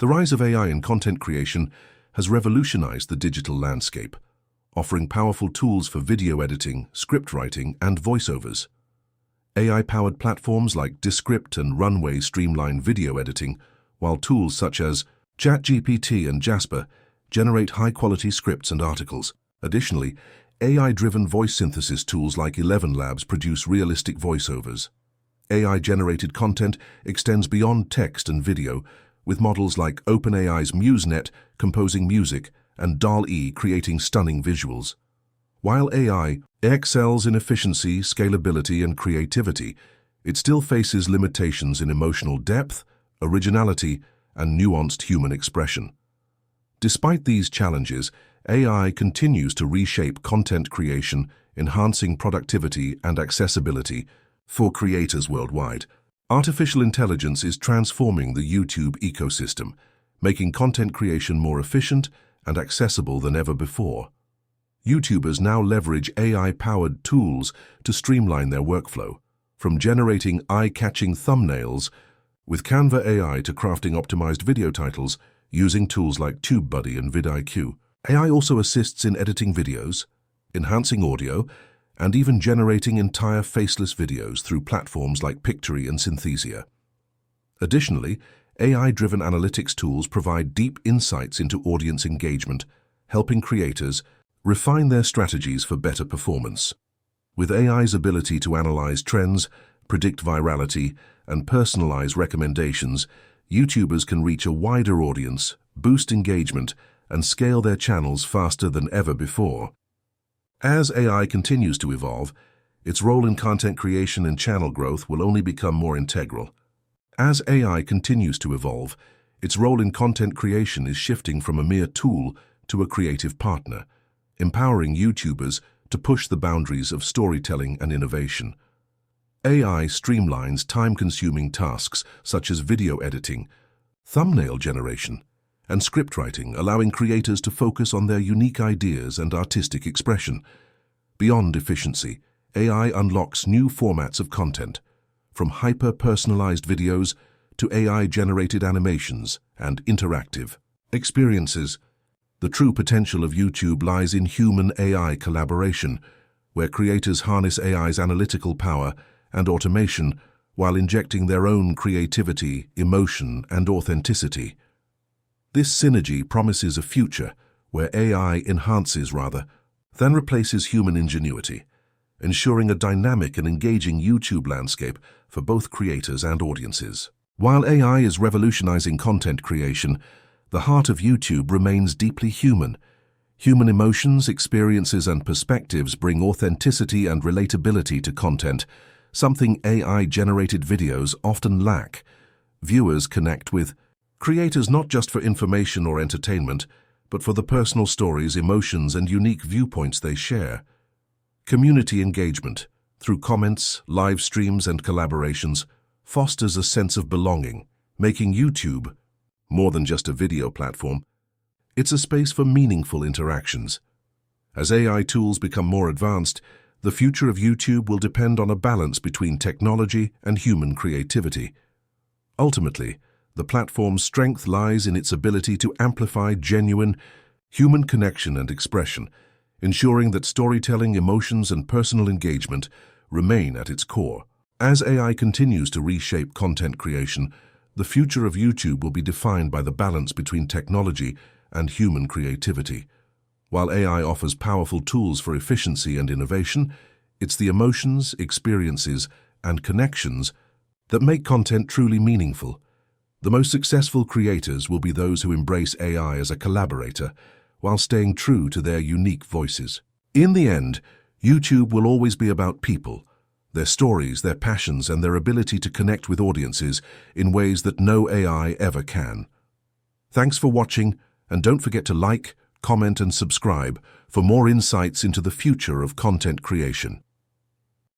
The rise of AI in content creation has revolutionized the digital landscape, offering powerful tools for video editing, script writing, and voiceovers. AI-powered platforms like Descript and Runway streamline video editing, while tools such as ChatGPT and Jasper generate high-quality scripts and articles. Additionally, AI-driven voice synthesis tools like 11 Labs produce realistic voiceovers. AI-generated content extends beyond text and video, with models like OpenAI's MuseNet composing music and DALL-E creating stunning visuals. While AI excels in efficiency, scalability, and creativity, it still faces limitations in emotional depth, originality, and nuanced human expression. Despite these challenges, AI continues to reshape content creation, enhancing productivity and accessibility for creators worldwide. Artificial intelligence is transforming the YouTube ecosystem, making content creation more efficient and accessible than ever before. YouTubers now leverage AI-powered tools to streamline their workflow, from generating eye-catching thumbnails with Canva AI to crafting optimized video titles using tools like TubeBuddy and vidIQ. AI also assists in editing videos, enhancing audio, and even generating entire faceless videos through platforms like Pictory and Synthesia. Additionally, AI-driven analytics tools provide deep insights into audience engagement, helping creators refine their strategies for better performance. With AI's ability to analyze trends, predict virality, and personalize recommendations, YouTubers can reach a wider audience, boost engagement, and scale their channels faster than ever before. As AI continues to evolve, its role in content creation and channel growth will only become more integral. As AI continues to evolve, its role in content creation is shifting from a mere tool to a creative partner, empowering YouTubers to push the boundaries of storytelling and innovation. AI streamlines time-consuming tasks such as video editing, thumbnail generation, and script writing, allowing creators to focus on their unique ideas and artistic expression. Beyond efficiency, AI unlocks new formats of content, from hyper-personalized videos to AI-generated animations and interactive experiences. The true potential of YouTube lies in human-AI collaboration, where creators harness AI's analytical power and automation while injecting their own creativity, emotion, and authenticity. This synergy promises a future where AI enhances rather than replaces human ingenuity, ensuring a dynamic and engaging YouTube landscape for both creators and audiences. While AI is revolutionizing content creation, the heart of YouTube remains deeply human. Human emotions, experiences, and perspectives bring authenticity and relatability to content, something AI-generated videos often lack. Viewers connect with creators not just for information or entertainment, but for the personal stories, emotions, and unique viewpoints they share. Community engagement, through comments, live streams, and collaborations, fosters a sense of belonging, making YouTube more than just a video platform. It's a space for meaningful interactions. As AI tools become more advanced, the future of YouTube will depend on a balance between technology and human creativity. Ultimately, the platform's strength lies in its ability to amplify genuine human connection and expression, ensuring that storytelling, emotions, and personal engagement remain at its core. As AI continues to reshape content creation, the future of YouTube will be defined by the balance between technology and human creativity. While AI offers powerful tools for efficiency and innovation, it's the emotions, experiences, and connections that make content truly meaningful. The most successful creators will be those who embrace AI as a collaborator while staying true to their unique voices. In the end, YouTube will always be about people, their stories, their passions, and their ability to connect with audiences in ways that no AI ever can. Thanks for watching, and don't forget to like, comment, and subscribe for more insights into the future of content creation.